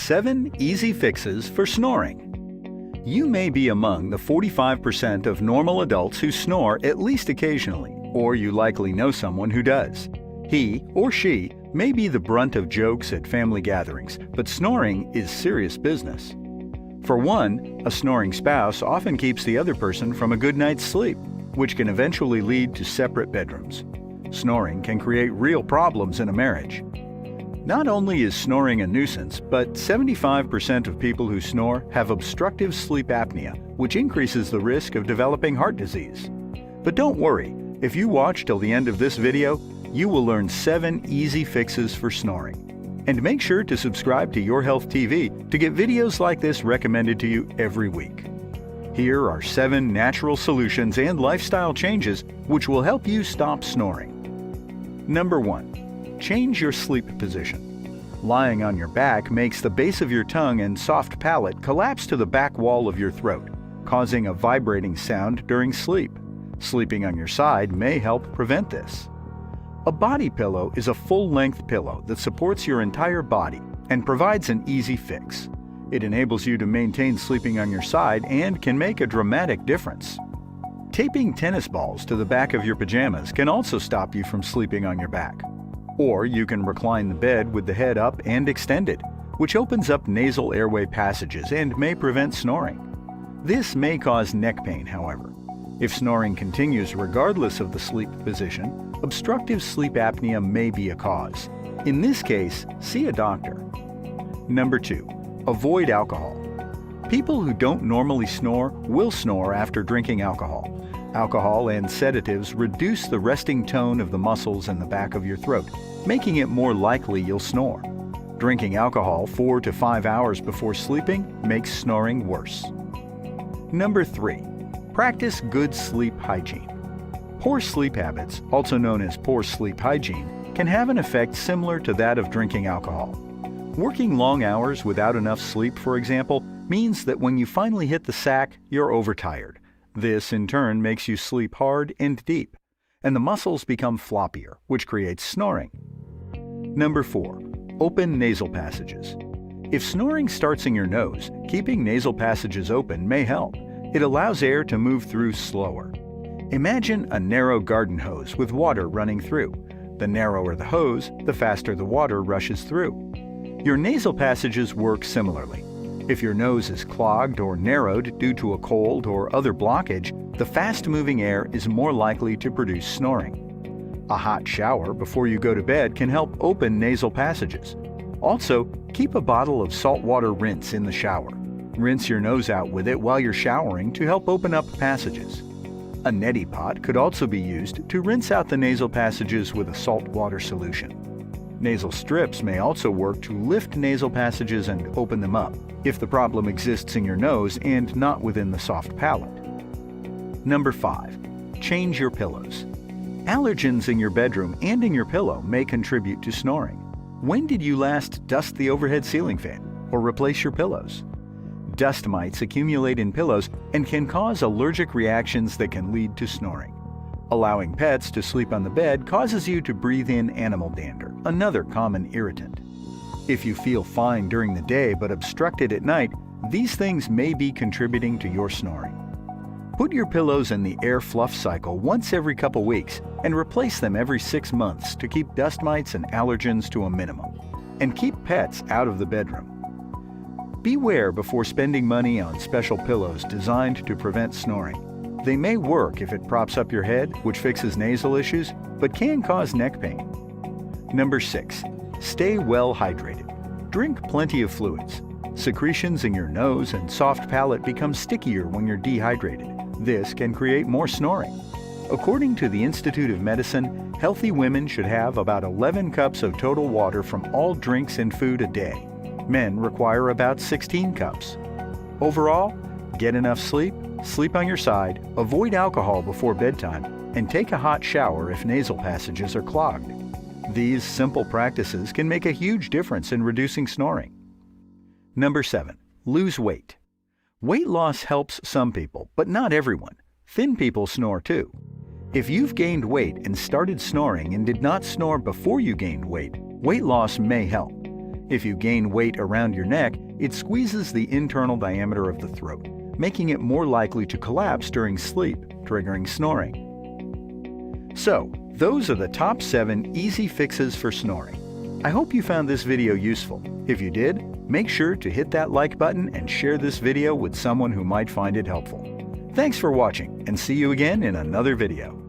7 Easy Fixes for Snoring. You may be among the 45% of normal adults who snore at least occasionally, or you likely know someone who does. He or she may be the brunt of jokes at family gatherings, but snoring is serious business. For one, a snoring spouse often keeps the other person from a good night's sleep, which can eventually lead to separate bedrooms. Snoring can create real problems in a marriage. Not only is snoring a nuisance, but 75% of people who snore have obstructive sleep apnea, which increases the risk of developing heart disease. But don't worry, if you watch till the end of this video, you will learn 7 easy fixes for snoring. And make sure to subscribe to Your Health TV to get videos like this recommended to you every week. Here are 7 natural solutions and lifestyle changes which will help you stop snoring. Number 1. Change your sleep position. Lying on your back makes the base of your tongue and soft palate collapse to the back wall of your throat, causing a vibrating sound during sleep. Sleeping on your side may help prevent this. A body pillow is a full-length pillow that supports your entire body and provides an easy fix. It enables you to maintain sleeping on your side and can make a dramatic difference. Taping tennis balls to the back of your pajamas can also stop you from sleeping on your back. Or you can recline the bed with the head up and extended, which opens up nasal airway passages and may prevent snoring. This may cause neck pain, however. If snoring continues regardless of the sleep position, obstructive sleep apnea may be a cause. In this case, see a doctor. Number 2. Avoid alcohol. People who don't normally snore will snore after drinking alcohol. Alcohol and sedatives reduce the resting tone of the muscles in the back of your throat, making it more likely you'll snore. Drinking alcohol 4 to 5 hours before sleeping makes snoring worse. Number 3. Practice good sleep hygiene. Poor sleep habits, also known as poor sleep hygiene, can have an effect similar to that of drinking alcohol. Working long hours without enough sleep, for example, means that when you finally hit the sack, you're overtired. This, in turn, makes you sleep hard and deep, and the muscles become floppier, which creates snoring. Number 4. Open nasal passages. If snoring starts in your nose, keeping nasal passages open may help. It allows air to move through slower. Imagine a narrow garden hose with water running through. The narrower the hose, the faster the water rushes through. Your nasal passages work similarly. If your nose is clogged or narrowed due to a cold or other blockage, the fast-moving air is more likely to produce snoring. A hot shower before you go to bed can help open nasal passages. Also, keep a bottle of saltwater rinse in the shower. Rinse your nose out with it while you're showering to help open up passages. A neti pot could also be used to rinse out the nasal passages with a saltwater solution. Nasal strips may also work to lift nasal passages and open them up, if the problem exists in your nose and not within the soft palate. Number 5. Change your pillows. Allergens in your bedroom and in your pillow may contribute to snoring. When did you last dust the overhead ceiling fan or replace your pillows? Dust mites accumulate in pillows and can cause allergic reactions that can lead to snoring. Allowing pets to sleep on the bed causes you to breathe in animal dander, another common irritant. If you feel fine during the day but obstructed at night, these things may be contributing to your snoring. Put your pillows in the air fluff cycle once every couple weeks and replace them every 6 months to keep dust mites and allergens to a minimum. And keep pets out of the bedroom. Beware before spending money on special pillows designed to prevent snoring. They may work if it props up your head, which fixes nasal issues, but can cause neck pain. Number 6. Stay well hydrated. Drink plenty of fluids. Secretions in your nose and soft palate become stickier when you're dehydrated. This can create more snoring. According to the Institute of Medicine, healthy women should have about 11 cups of total water from all drinks and food a day. Men require about 16 cups. Overall, get enough sleep, sleep on your side, avoid alcohol before bedtime, and take a hot shower if nasal passages are clogged. These simple practices can make a huge difference in reducing snoring. Number 7. Lose weight. Weight loss helps some people, but not everyone. Thin people snore too. If you've gained weight and started snoring and did not snore before you gained weight, weight loss may help. If you gain weight around your neck, it squeezes the internal diameter of the throat, making it more likely to collapse during sleep, triggering snoring. So, those are the top 7 easy fixes for snoring. I hope you found this video useful. If you did, make sure to hit that like button and share this video with someone who might find it helpful. Thanks for watching, and see you again in another video.